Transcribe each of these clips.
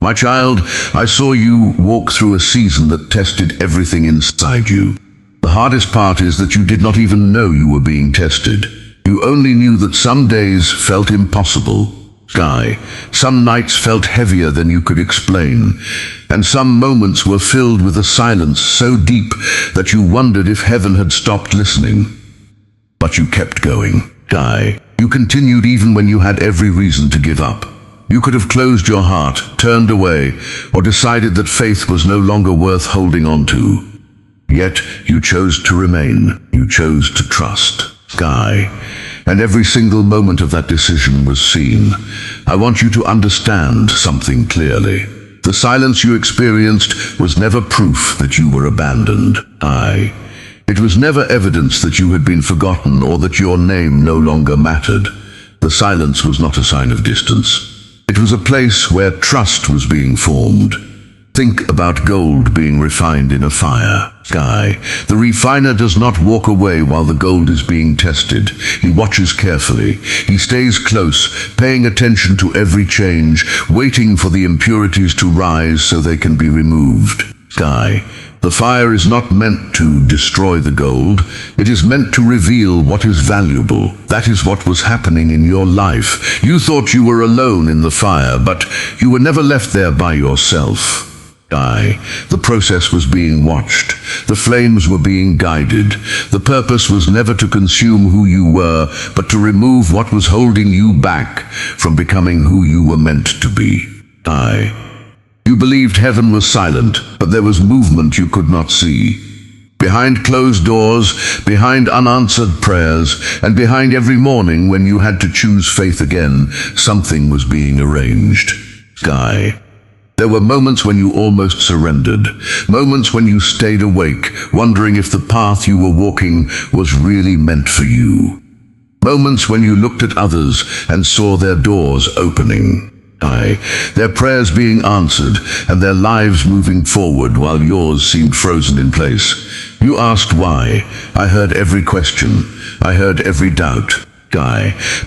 My child, I saw you walk through a season that tested everything inside you. The hardest part is that you did not even know you were being tested. You only knew that some days felt impossible. Some nights felt heavier than you could explain, and some moments were filled with a silence so deep that you wondered if heaven had stopped listening. But you kept going. You continued even when you had every reason to give up. You could have closed your heart, turned away, or decided that faith was no longer worth holding on to. Yet you chose to remain. You chose to trust. And every single moment of that decision was seen. I want you to understand something clearly. The silence you experienced was never proof that you were abandoned. It was never evidence that you had been forgotten or that your name no longer mattered. The silence was not a sign of distance. It was a place where trust was being formed. Think about gold being refined in a fire. The refiner does not walk away while the gold is being tested. He watches carefully. He stays close, paying attention to every change, waiting for the impurities to rise so they can be removed. The fire is not meant to destroy the gold. It is meant to reveal what is valuable. That is what was happening in your life. You thought you were alone in the fire, but you were never left there by yourself. The process was being watched. The flames were being guided. The purpose was never to consume who you were, but to remove what was holding you back from becoming who you were meant to be. You believed heaven was silent, but there was movement you could not see. Behind closed doors, behind unanswered prayers, and behind every morning when you had to choose faith again, something was being arranged. There were moments when you almost surrendered, moments when you stayed awake, wondering if the path you were walking was really meant for you. Moments when you looked at others and saw their doors opening. Their prayers being answered and their lives moving forward while yours seemed frozen in place. You asked why. I heard every question. I heard every doubt.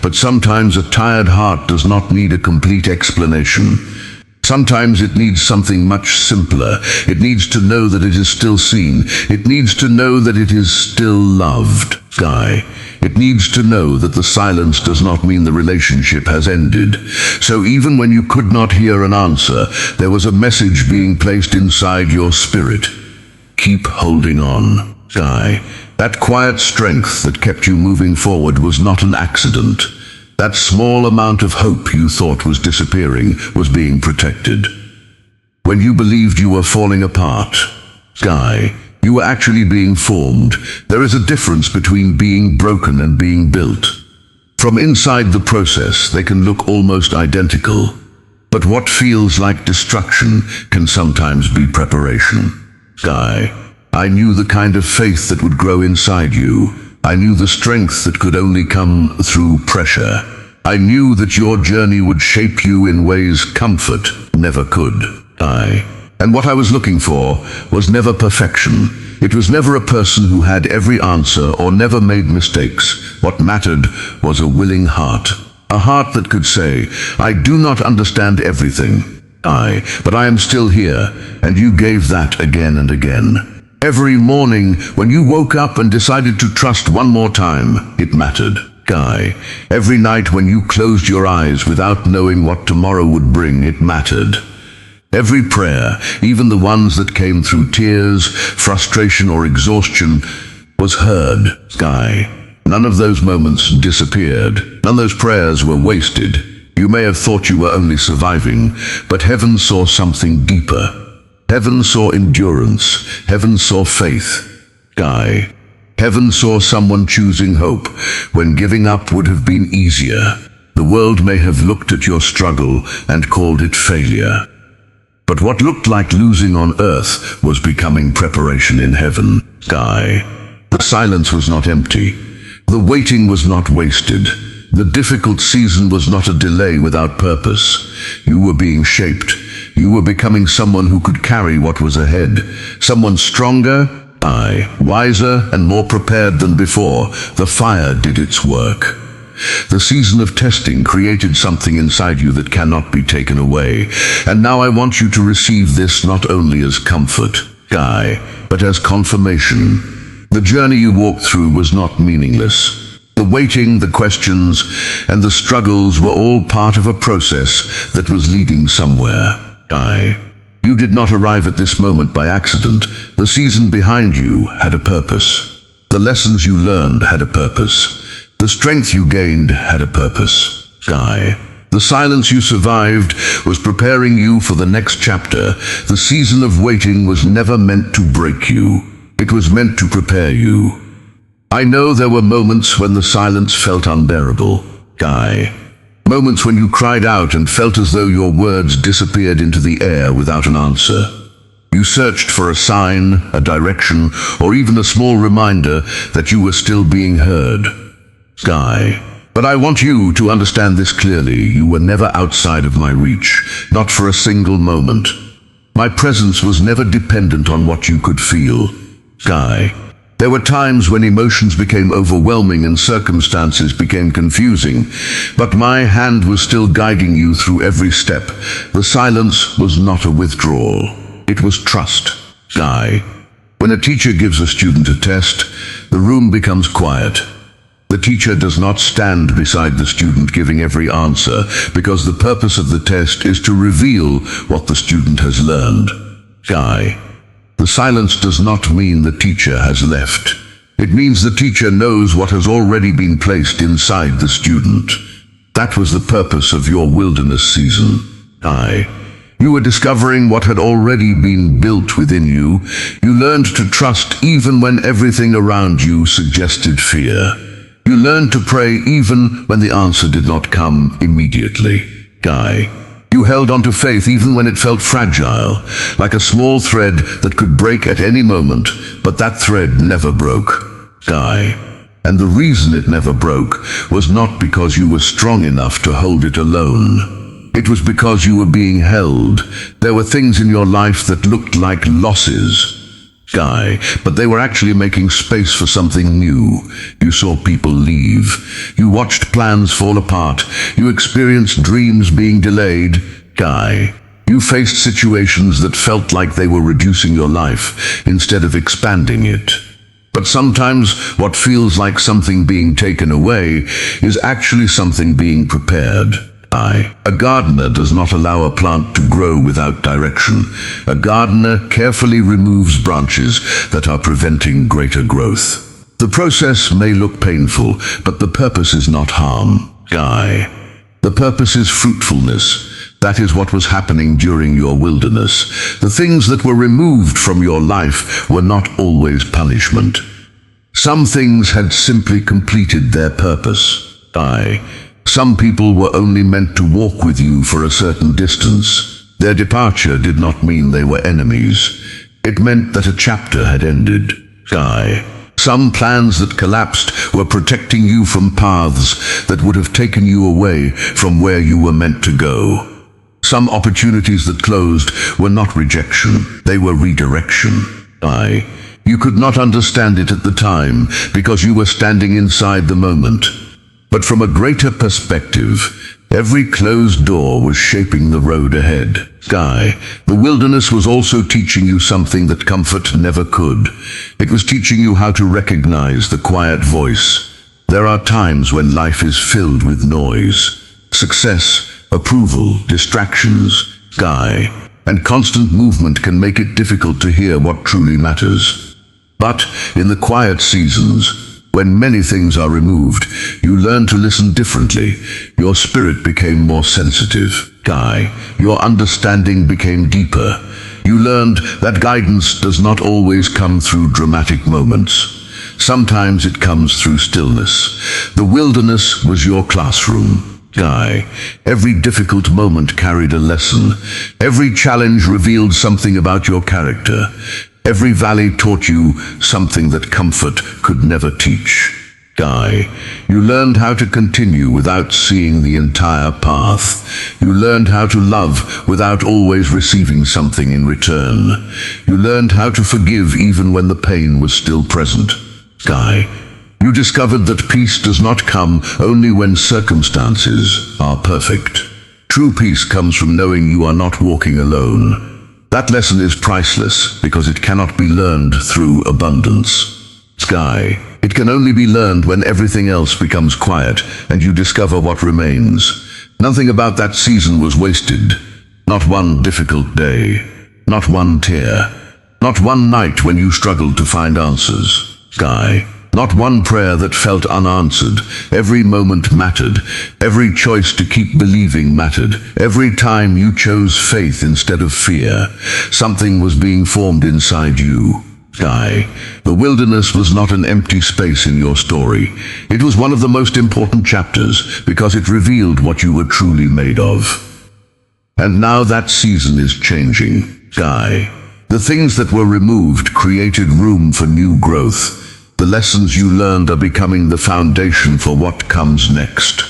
But sometimes a tired heart does not need a complete explanation. Sometimes it needs something much simpler. It needs to know that it is still seen. It needs to know that it is still loved. It needs to know that the silence does not mean the relationship has ended. So even when you could not hear an answer, there was a message being placed inside your spirit. Keep holding on. That quiet strength that kept you moving forward was not an accident. That small amount of hope you thought was disappearing was being protected. When you believed you were falling apart, you were actually being formed. There is a difference between being broken and being built. From inside the process, they can look almost identical. But what feels like destruction can sometimes be preparation. I knew the kind of faith that would grow inside you. I knew the strength that could only come through pressure. I knew that your journey would shape you in ways comfort never could. And what I was looking for was never perfection. It was never a person who had every answer or never made mistakes. What mattered was a willing heart. A heart that could say, I do not understand everything. But I am still here, and you gave that again and again. Every morning, when you woke up and decided to trust one more time, it mattered. Every night when you closed your eyes without knowing what tomorrow would bring, it mattered. Every prayer, even the ones that came through tears, frustration, or exhaustion, was heard. None of those moments disappeared. None of those prayers were wasted. You may have thought you were only surviving, but heaven saw something deeper. Heaven saw endurance. Heaven saw faith. Heaven saw someone choosing hope when giving up would have been easier. The world may have looked at your struggle and called it failure. But what looked like losing on earth was becoming preparation in heaven. The silence was not empty. The waiting was not wasted. The difficult season was not a delay without purpose. You were being shaped. You were becoming someone who could carry what was ahead. Someone stronger, wiser, and more prepared than before. The fire did its work. The season of testing created something inside you that cannot be taken away. And now I want you to receive this not only as comfort, Guy, but as confirmation. The journey you walked through was not meaningless. The waiting, the questions, and the struggles were all part of a process that was leading somewhere, Guy. You did not arrive at this moment by accident. The season behind you had a purpose. The lessons you learned had a purpose. The strength you gained had a purpose, Guy. The silence you survived was preparing you for the next chapter. The season of waiting was never meant to break you. It was meant to prepare you. I know there were moments when the silence felt unbearable, Guy. Moments when you cried out and felt as though your words disappeared into the air without an answer. You searched for a sign, a direction, or even a small reminder that you were still being heard, Guy. But I want you to understand this clearly. You were never outside of my reach, not for a single moment. My presence was never dependent on what you could feel, Guy. There were times when emotions became overwhelming and circumstances became confusing, but my hand was still guiding you through every step. The silence was not a withdrawal. It was trust, Guy. When a teacher gives a student a test, the room becomes quiet. The teacher does not stand beside the student giving every answer, because the purpose of the test is to reveal what the student has learned, Guy. The silence does not mean the teacher has left. It means the teacher knows what has already been placed inside the student. That was the purpose of your wilderness season, Guy. You were discovering what had already been built within you. You learned to trust even when everything around you suggested fear. You learned to pray even when the answer did not come immediately, Guy. You held on to faith even when it felt fragile, like a small thread that could break at any moment, but that thread never broke, Guy. And the reason it never broke was not because you were strong enough to hold it alone. It was because you were being held. There were things in your life that looked like losses, Guy, but they were actually making space for something new. You saw people leave. You watched plans fall apart. You experienced dreams being delayed, Guy. You faced situations that felt like they were reducing your life instead of expanding it. But sometimes what feels like something being taken away is actually something being prepared. A gardener does not allow a plant to grow without direction. A gardener carefully removes branches that are preventing greater growth. The process may look painful, but the purpose is not harm, Guy. The purpose is fruitfulness. That is what was happening during your wilderness. The things that were removed from your life were not always punishment. Some things had simply completed their purpose, Guy. Some people were only meant to walk with you for a certain distance. Their departure did not mean they were enemies. It meant that a chapter had ended, Guy. Some plans that collapsed were protecting you from paths that would have taken you away from where you were meant to go. Some opportunities that closed were not rejection, they were redirection, Guy. You could not understand it at the time because you were standing inside the moment. But from a greater perspective, every closed door was shaping the road ahead, Guy. The wilderness was also teaching you something that comfort never could. It was teaching you how to recognize the quiet voice. There are times when life is filled with noise, success, approval, distractions, Guy. And constant movement can make it difficult to hear what truly matters. But in the quiet seasons, when many things are removed, you learn to listen differently. Your spirit became more sensitive, Guy. Your understanding became deeper. You learned that guidance does not always come through dramatic moments. Sometimes it comes through stillness. The wilderness was your classroom, Guy. Every difficult moment carried a lesson. Every challenge revealed something about your character. Every valley taught you something that comfort could never teach, Guy. You learned how to continue without seeing the entire path. You learned how to love without always receiving something in return. You learned how to forgive even when the pain was still present, Guy. You discovered that peace does not come only when circumstances are perfect. True peace comes from knowing you are not walking alone. That lesson is priceless because it cannot be learned through abundance. Sky. It can only be learned when everything else becomes quiet and you discover what remains. Nothing about that season was wasted. Not one difficult day. Not one tear. Not one night when you struggled to find answers. Sky. Not one prayer that felt unanswered. Every moment mattered. Every choice to keep believing mattered. Every time you chose faith instead of fear, something was being formed inside you. Sky. The wilderness was not an empty space in your story. It was one of the most important chapters because it revealed what you were truly made of. And now that season is changing. Sky. The things that were removed created room for new growth. The lessons you learned are becoming the foundation for what comes next.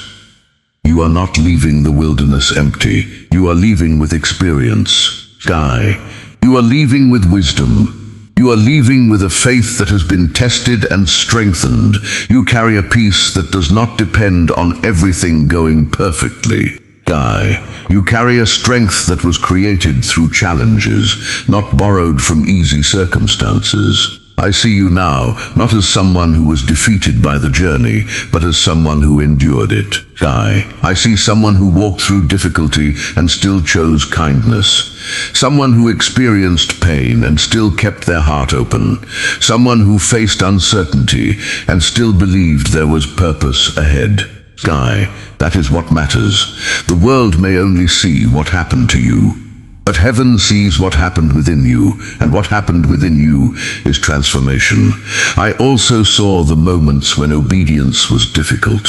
You are not leaving the wilderness empty. You are leaving with experience. Sky. You are leaving with wisdom. You are leaving with a faith that has been tested and strengthened. You carry a peace that does not depend on everything going perfectly. Sky. You carry a strength that was created through challenges, not borrowed from easy circumstances. I see you now, not as someone who was defeated by the journey, but as someone who endured it. Sky. I see someone who walked through difficulty and still chose kindness. Someone who experienced pain and still kept their heart open. Someone who faced uncertainty and still believed there was purpose ahead. Sky. That is what matters. The world may only see what happened to you, but heaven sees what happened within you, and what happened within you is transformation. I also saw the moments when obedience was difficult.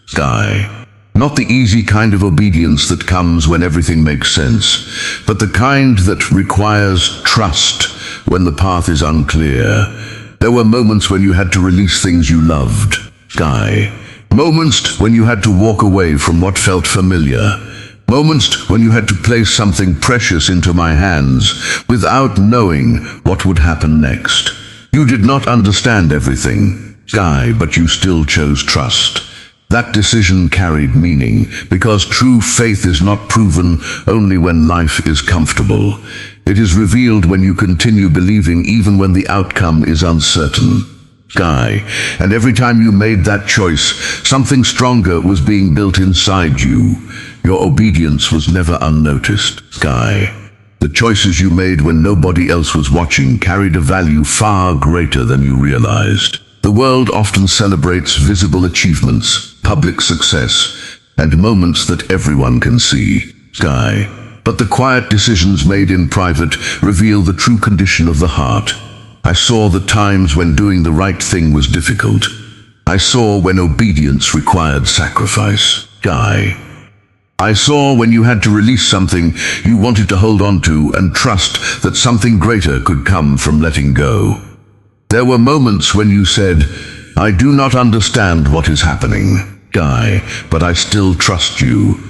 Sky. Not the easy kind of obedience that comes when everything makes sense, but the kind that requires trust when the path is unclear. There were moments when you had to release things you loved. Sky. Moments when you had to walk away from what felt familiar. Moments when you had to place something precious into my hands without knowing what would happen next. You did not understand everything, Sky, but you still chose trust. That decision carried meaning, because true faith is not proven only when life is comfortable. It is revealed when you continue believing even when the outcome is uncertain. Sky, and every time you made that choice, something stronger was being built inside you. Your obedience was never unnoticed, Sky. The choices you made when nobody else was watching carried a value far greater than you realized. The world often celebrates visible achievements, public success, and moments that everyone can see, Sky. But the quiet decisions made in private reveal the true condition of the heart. I saw the times when doing the right thing was difficult. I saw when obedience required sacrifice, Sky. I saw when you had to release something you wanted to hold on to and trust that something greater could come from letting go. There were moments when you said, I do not understand what is happening, Sky, but I still trust you.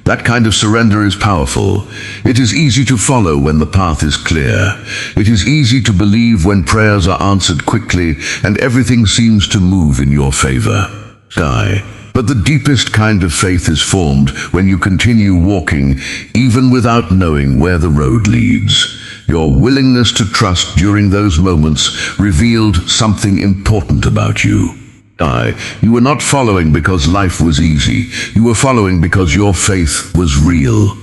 That kind of surrender is powerful. It is easy to follow when the path is clear. It is easy to believe when prayers are answered quickly and everything seems to move in your favor, Sky. But the deepest kind of faith is formed when you continue walking, even without knowing where the road leads. Your willingness to trust during those moments revealed something important about you. You were not following because life was easy. You were following because your faith was real.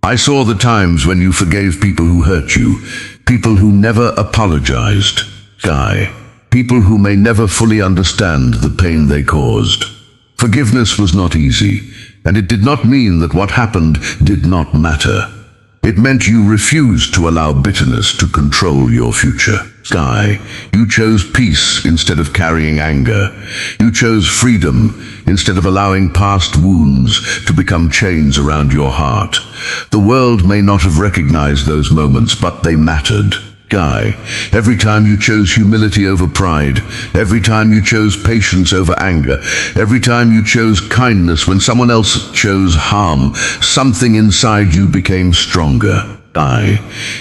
I saw the times when you forgave people who hurt you, people who never apologized, Sky, people who may never fully understand the pain they caused. Forgiveness was not easy, and it did not mean that what happened did not matter. It meant you refused to allow bitterness to control your future. Sky, you chose peace instead of carrying anger. You chose freedom instead of allowing past wounds to become chains around your heart. The world may not have recognized those moments, but they mattered. Sky, every time you chose humility over pride, every time you chose patience over anger, every time you chose kindness when someone else chose harm, something inside you became stronger.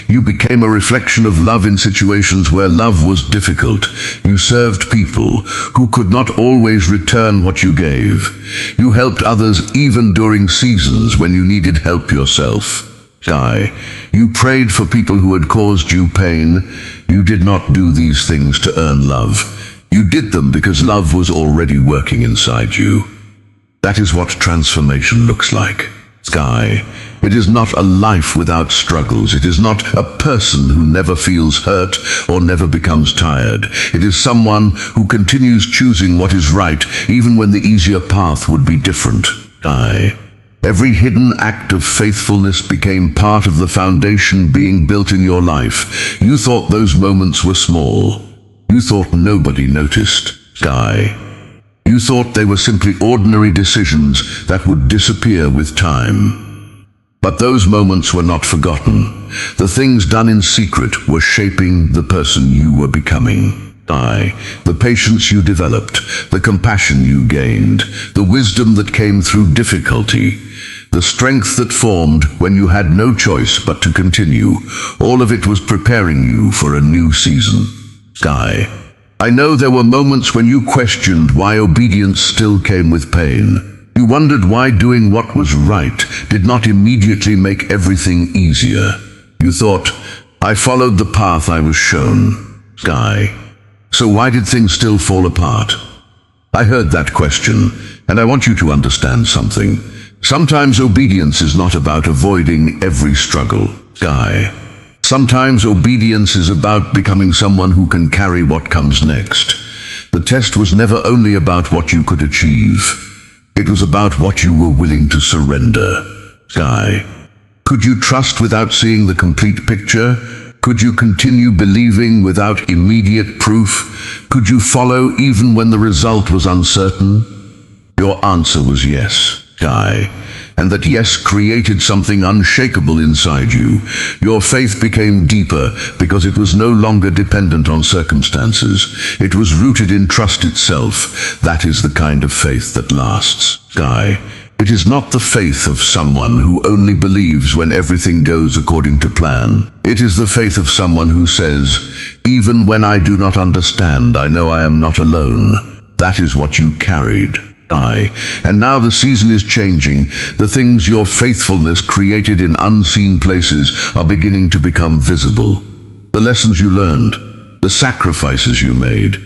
You became a reflection of love in situations where love was difficult. You served people who could not always return what you gave. You helped others even during seasons when you needed help yourself. You prayed for people who had caused you pain. You did not do these things to earn love. You did them because love was already working inside you. That is what transformation looks like. It is not a life without struggles. It is not a person who never feels hurt or never becomes tired. It is someone who continues choosing what is right, even when the easier path would be different. Every hidden act of faithfulness became part of the foundation being built in your life. You thought those moments were small. You thought nobody noticed. You thought they were simply ordinary decisions that would disappear with time. But those moments were not forgotten. The things done in secret were shaping the person you were becoming. The patience you developed, the compassion you gained, the wisdom that came through difficulty, the strength that formed when you had no choice but to continue, all of it was preparing you for a new season. I know there were moments when you questioned why obedience still came with pain. You wondered why doing what was right did not immediately make everything easier. You thought, I followed the path I was shown. So why did things still fall apart? I heard that question, and I want you to understand something. Sometimes obedience is not about avoiding every struggle. Sometimes obedience is about becoming someone who can carry what comes next. The test was never only about what you could achieve. It was about what you were willing to surrender. Could you trust without seeing the complete picture? Could you continue believing without immediate proof? Could you follow even when the result was uncertain? Your answer was yes, and that yes created something unshakable inside you. Your faith became deeper because it was no longer dependent on circumstances. It was rooted in trust itself. That is the kind of faith that lasts. It is not the faith of someone who only believes when everything goes according to plan. It is the faith of someone who says, even when I do not understand, I know I am not alone. That is what you carried. And now the season is changing. The things your faithfulness created in unseen places are beginning to become visible. The lessons you learned, the sacrifices you made,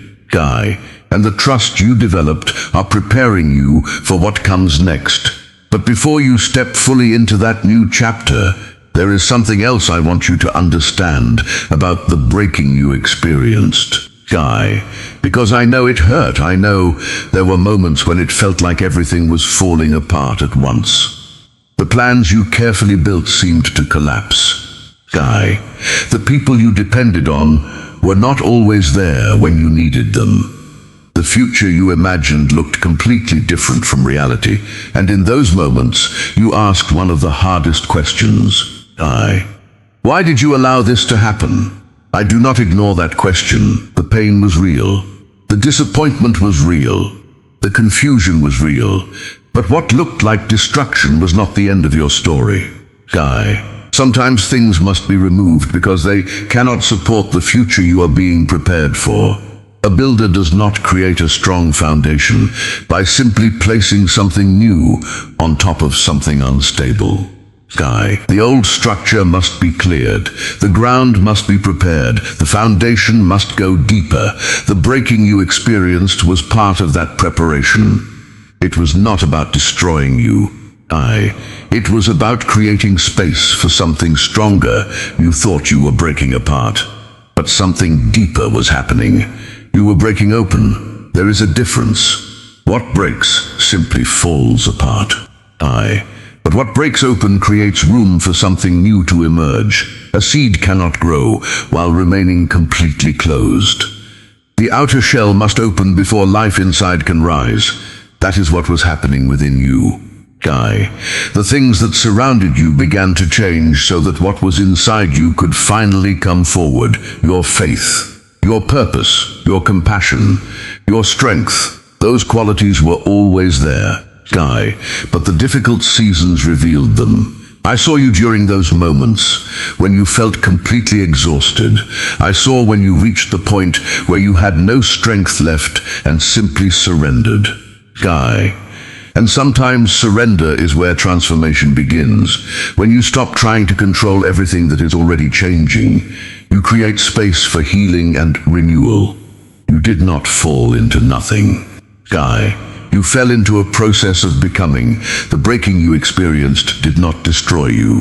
and the trust you developed are preparing you for what comes next. But before you step fully into that new chapter, there is something else I want you to understand about the breaking you experienced. Because I know it hurt. I know there were moments when it felt like everything was falling apart at once. The plans you carefully built seemed to collapse. The people you depended on were not always there when you needed them. The future you imagined looked completely different from reality, and in those moments, you asked one of the hardest questions. Why did you allow this to happen? I do not ignore that question. The pain was real. The disappointment was real. The confusion was real. But what looked like destruction was not the end of your story. Sometimes things must be removed because they cannot support the future you are being prepared for. A builder does not create a strong foundation by simply placing something new on top of something unstable. The old structure must be cleared. The ground must be prepared. The foundation must go deeper. The breaking you experienced was part of that preparation. It was not about destroying you. It was about creating space for something stronger. You thought you were breaking apart, but something deeper was happening. You were breaking open. There is a difference. What breaks simply falls apart. But what breaks open creates room for something new to emerge. A seed cannot grow while remaining completely closed. The outer shell must open before life inside can rise. That is what was happening within you. The things that surrounded you began to change so that what was inside you could finally come forward. Your faith, your purpose, your compassion, your strength, those qualities were always there. But the difficult seasons revealed them. I saw you during those moments when you felt completely exhausted. I saw when you reached the point where you had no strength left and simply surrendered. Sky. And sometimes surrender is where transformation begins. When you stop trying to control everything that is already changing, you create space for healing and renewal. You did not fall into nothing. Sky. You fell into a process of becoming. The breaking you experienced did not destroy you.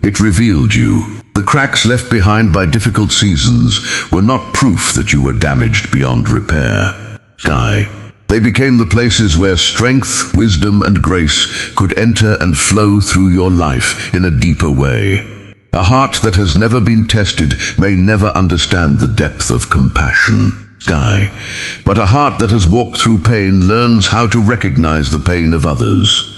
It revealed you. The cracks left behind by difficult seasons were not proof that you were damaged beyond repair. Sky. They became the places where strength, wisdom, and grace could enter and flow through your life in a deeper way. A heart that has never been tested may never understand the depth of compassion. Sky. But a heart that has walked through pain learns how to recognize the pain of others.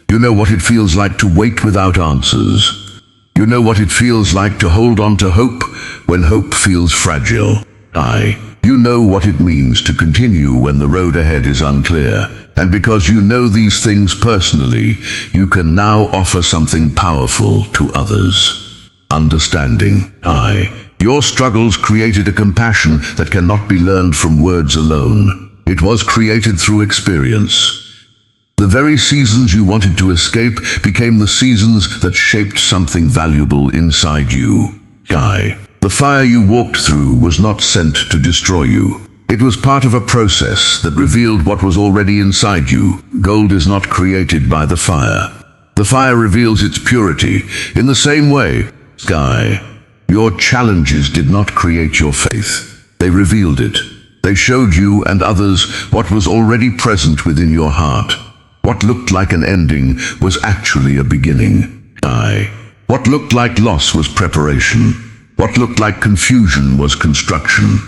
You know what it feels like to wait without answers. You know what it feels like to hold on to hope when hope feels fragile. Sky. You know what it means to continue when the road ahead is unclear. And because you know these things personally, you can now offer something powerful to others. Understanding. Your struggles created a compassion that cannot be learned from words alone. It was created through experience. The very seasons you wanted to escape became the seasons that shaped something valuable inside you. Sky. The fire you walked through was not sent to destroy you. It was part of a process that revealed what was already inside you. Gold is not created by the fire. The fire reveals its purity. In the same way, Sky, your challenges did not create your faith. They revealed it. They showed you and others what was already present within your heart. What looked like an ending was actually a beginning. What looked like loss was preparation. What looked like confusion was construction.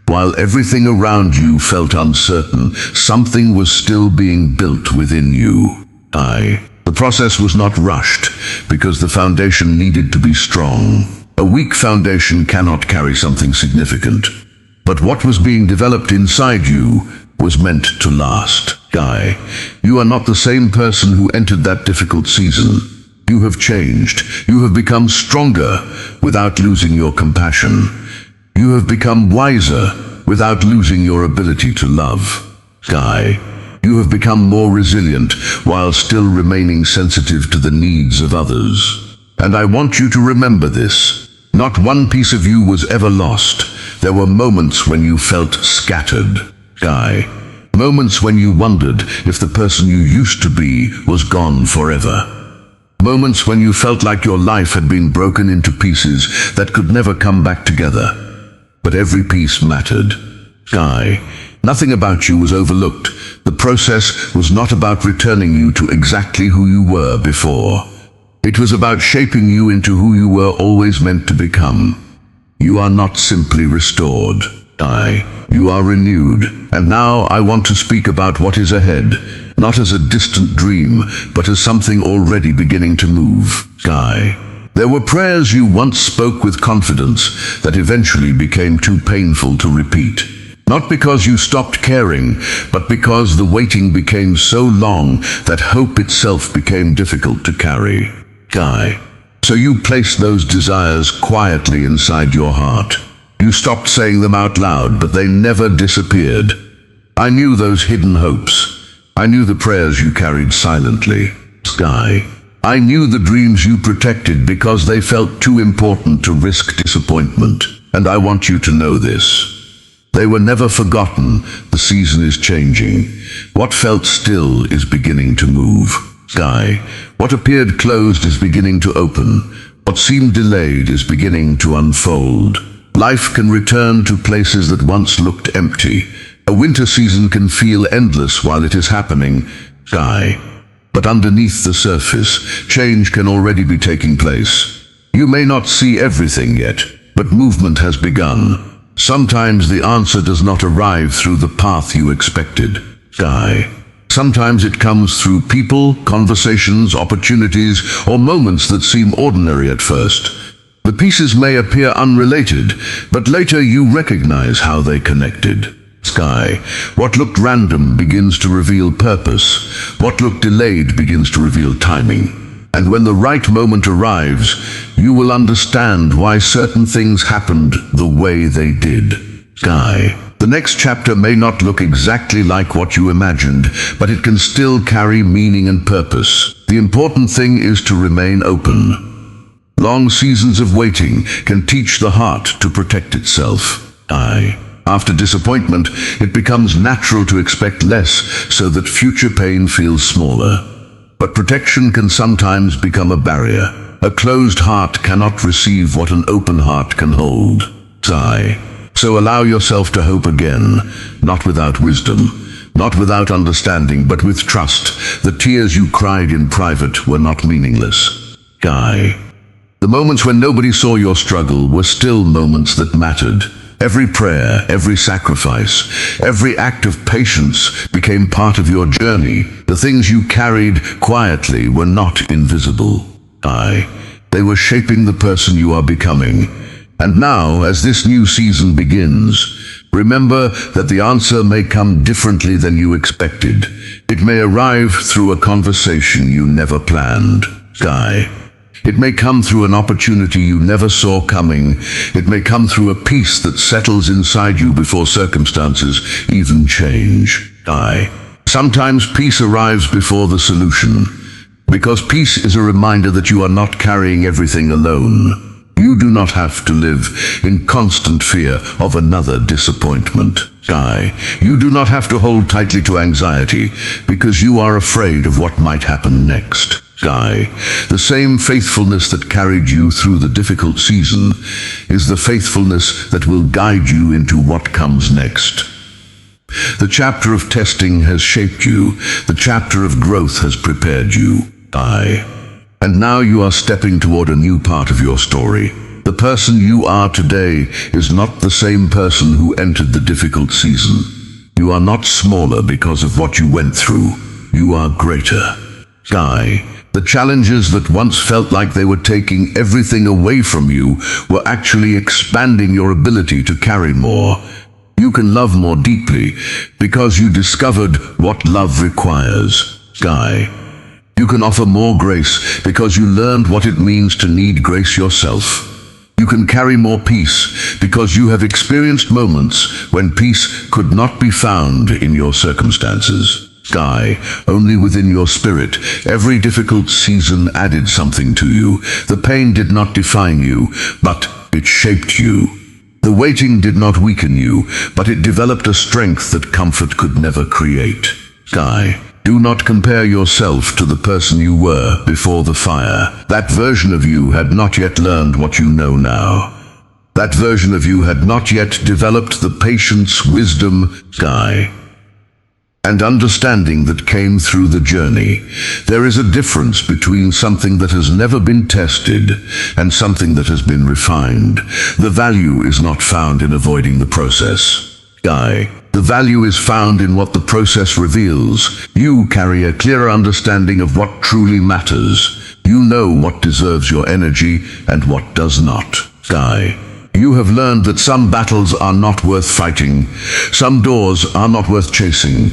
While everything around you felt uncertain, something was still being built within you. The process was not rushed because the foundation needed to be strong. A weak foundation cannot carry something significant. But what was being developed inside you was meant to last. You are not the same person who entered that difficult season. You have changed. You have become stronger without losing your compassion. You have become wiser without losing your ability to love. You have become more resilient while still remaining sensitive to the needs of others. And I want you to remember this. Not one piece of you was ever lost. There were moments when you felt scattered. Moments when you wondered if the person you used to be was gone forever. Moments when you felt like your life had been broken into pieces that could never come back together. But every piece mattered. Nothing about you was overlooked. The process was not about returning you to exactly who you were before. It was about shaping you into who you were always meant to become. You are not simply restored. You are renewed. And now I want to speak about what is ahead, not as a distant dream, but as something already beginning to move. There were prayers you once spoke with confidence that eventually became too painful to repeat. Not because you stopped caring, but because the waiting became so long that hope itself became difficult to carry. So you placed those desires quietly inside your heart. You stopped saying them out loud, but they never disappeared. I knew those hidden hopes. I knew the prayers you carried silently. I knew the dreams you protected because they felt too important to risk disappointment. And I want you to know this. They were never forgotten. The season is changing. What felt still is beginning to move. What appeared closed is beginning to open. What seemed delayed is beginning to unfold. Life can return to places that once looked empty. A winter season can feel endless while it is happening. But underneath the surface, change can already be taking place. You may not see everything yet, but movement has begun. Sometimes the answer does not arrive through the path you expected. Sometimes it comes through people, conversations, opportunities, or moments that seem ordinary at first. The pieces may appear unrelated, but later you recognize how they connected. What looked random begins to reveal purpose. What looked delayed begins to reveal timing. And when the right moment arrives, you will understand why certain things happened the way they did. Sky. The next chapter may not look exactly like what you imagined, but it can still carry meaning and purpose. The important thing is to remain open. Long seasons of waiting can teach the heart to protect itself. After disappointment, it becomes natural to expect less so that future pain feels smaller. But protection can sometimes become a barrier. A closed heart cannot receive what an open heart can hold. So allow yourself to hope again, not without wisdom, not without understanding, but with trust. The tears you cried in private were not meaningless. The moments when nobody saw your struggle were still moments that mattered. Every prayer, every sacrifice, every act of patience became part of your journey. The things you carried quietly were not invisible. They were shaping the person you are becoming. And now, as this new season begins, remember that the answer may come differently than you expected. It may arrive through a conversation you never planned. It may come through an opportunity you never saw coming. It may come through a peace that settles inside you before circumstances even change. Sometimes peace arrives before the solution, because peace is a reminder that you are not carrying everything alone. You do not have to live in constant fear of another disappointment. You do not have to hold tightly to anxiety because you are afraid of what might happen next. The same faithfulness that carried you through the difficult season is the faithfulness that will guide you into what comes next. The chapter of testing has shaped you. The chapter of growth has prepared you. And now you are stepping toward a new part of your story. The person you are today is not the same person who entered the difficult season. You are not smaller because of what you went through. You are greater. The challenges that once felt like they were taking everything away from you were actually expanding your ability to carry more. You can love more deeply because you discovered what love requires. You can offer more grace because you learned what it means to need grace yourself. You can carry more peace because you have experienced moments when peace could not be found in your circumstances. Only within your spirit. Every difficult season added something to you. The pain did not define you, but it shaped you. The waiting did not weaken you, but it developed a strength that comfort could never create. Do not compare yourself to the person you were before the fire. That version of you had not yet learned what you know now. That version of you had not yet developed the patience, wisdom, and understanding that came through the journey. There is a difference between something that has never been tested and something that has been refined. The value is not found in avoiding the process. The value is found in what the process reveals. You carry a clearer understanding of what truly matters. You know what deserves your energy and what does not. You have learned that some battles are not worth fighting, some doors are not worth chasing,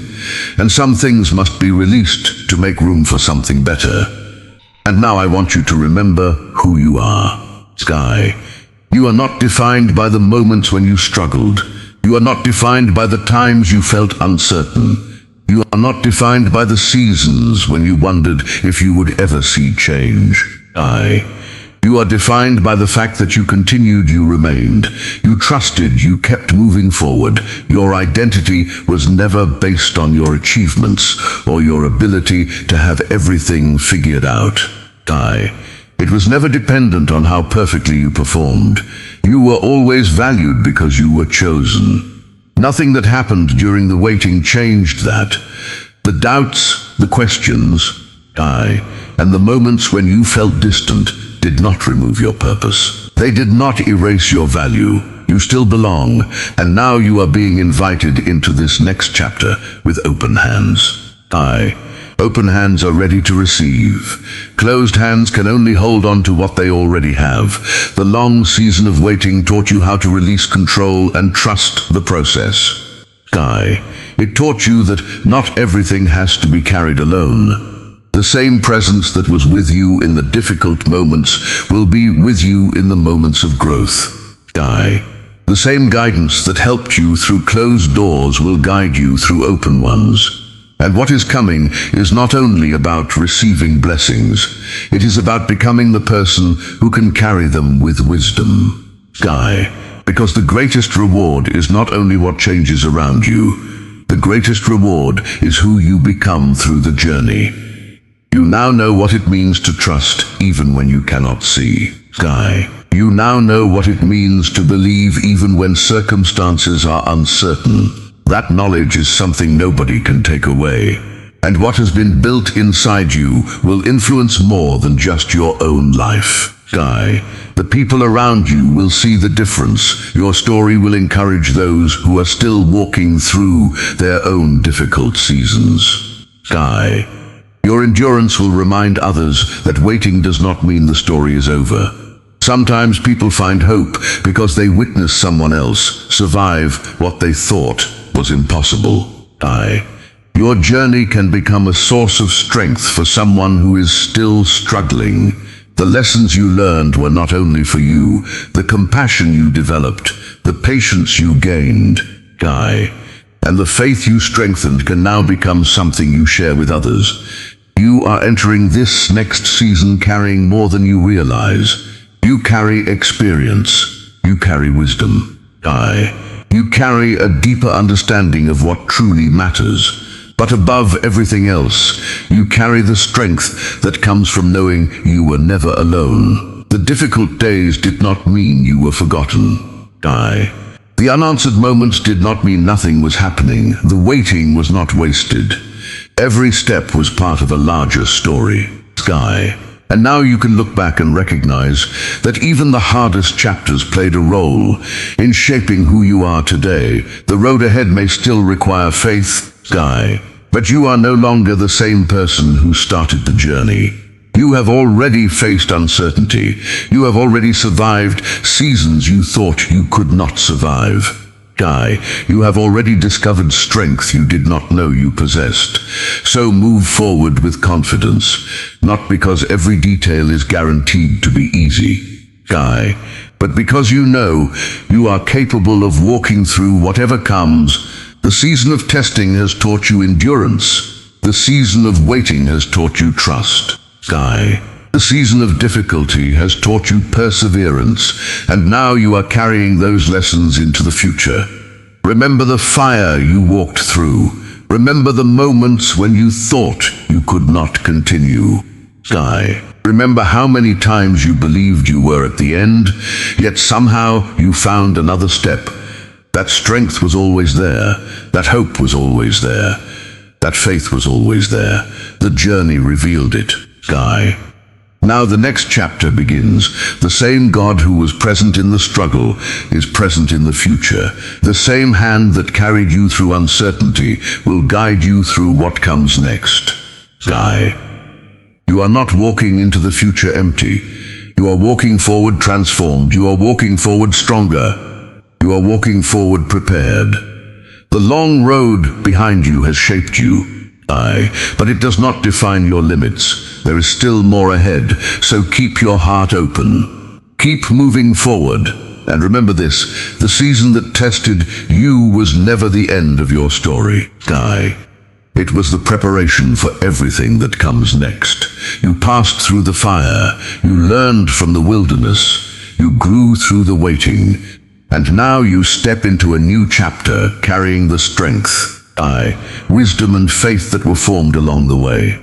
and some things must be released to make room for something better. And now I want you to remember who you are. You are not defined by the moments when you struggled. You are not defined by the times you felt uncertain. You are not defined by the seasons when you wondered if you would ever see change. You are defined by the fact that you continued, you remained, you trusted, you kept moving forward. Your identity was never based on your achievements or your ability to have everything figured out. It was never dependent on how perfectly you performed. You were always valued because you were chosen. Nothing that happened during the waiting changed that. The doubts, the questions, and the moments when you felt distant did not remove your purpose. They did not erase your value. You still belong, and now you are being invited into this next chapter with open hands. Open hands are ready to receive. Closed hands can only hold on to what they already have. The long season of waiting taught you how to release control and trust the process. It taught you that not everything has to be carried alone. The same presence that was with you in the difficult moments will be with you in the moments of growth. Sky. The same guidance that helped you through closed doors will guide you through open ones. And what is coming is not only about receiving blessings, it is about becoming the person who can carry them with wisdom. Sky. Because the greatest reward is not only what changes around you, the greatest reward is who you become through the journey. You now know what it means to trust even when you cannot see. Sky. You now know what it means to believe even when circumstances are uncertain. That knowledge is something nobody can take away. And what has been built inside you will influence more than just your own life. Sky. The people around you will see the difference. Your story will encourage those who are still walking through their own difficult seasons. Sky. Your endurance will remind others that waiting does not mean the story is over. Sometimes people find hope because they witness someone else survive what they thought was impossible. Your journey can become a source of strength for someone who is still struggling. The lessons you learned were not only for you, the compassion you developed, the patience you gained, and the faith you strengthened can now become something you share with others. You are entering this next season carrying more than you realize. You carry experience. You carry wisdom. You carry a deeper understanding of what truly matters. But above everything else, you carry the strength that comes from knowing you were never alone. The difficult days did not mean you were forgotten. The unanswered moments did not mean nothing was happening. The waiting was not wasted. Every step was part of a larger story. Sky. And now you can look back and recognize that even the hardest chapters played a role in shaping who you are today. The road ahead may still require faith, Sky, but you are no longer the same person who started the journey. You have already faced uncertainty. You have already survived seasons you thought you could not survive. You have already discovered strength you did not know you possessed. So move forward with confidence, not because every detail is guaranteed to be easy, but because you know you are capable of walking through whatever comes. The season of testing has taught you endurance. The season of waiting has taught you trust. The season of difficulty has taught you perseverance, and now you are carrying those lessons into the future. Remember the fire you walked through. Remember the moments when you thought you could not continue. Remember how many times you believed you were at the end, yet somehow you found another step. That strength was always there. That hope was always there. That faith was always there. The journey revealed it. Now the next chapter begins. The same God who was present in the struggle is present in the future. The same hand that carried you through uncertainty will guide you through what comes next. You are not walking into the future empty. You are walking forward transformed. You are walking forward stronger. You are walking forward prepared. The long road behind you has shaped you. But it does not define your limits. There is still more ahead, so keep your heart open. Keep moving forward. And remember this, the season that tested you was never the end of your story. It was the preparation for everything that comes next. You passed through the fire. You learned from the wilderness. You grew through the waiting. And now you step into a new chapter carrying the strength, wisdom and faith that were formed along the way.